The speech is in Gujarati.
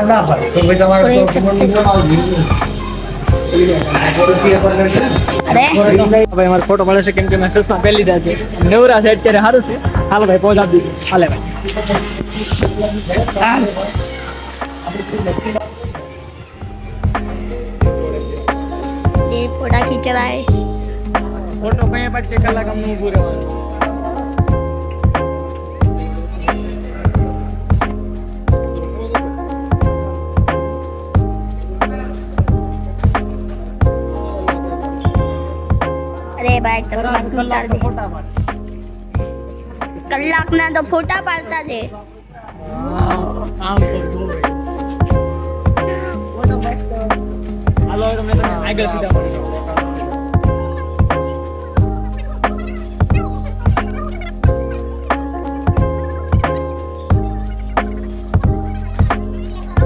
ના પાડે તો ભાઈ તમારે તો ભાઈ મારો ફોટો મળે છે કેમ કે મેં સસ્તા પહેરી લીધા છે નવરા છે અત્યારે સારું છે હાલો ભાઈ પહોંચ આપી દીધું હાલે ભાઈ ये फोटा खींच रहा है ફોટો કઈ પડશે કલાક અમને ઊભું રહેવાનું अरे भाई चश्मा उतार दे ફોટા પાડ કલાકના તો ફોટા પાડતા છે આમ તો ફોટો પાડ હાલો હવે મેં તમને આગળ સીધા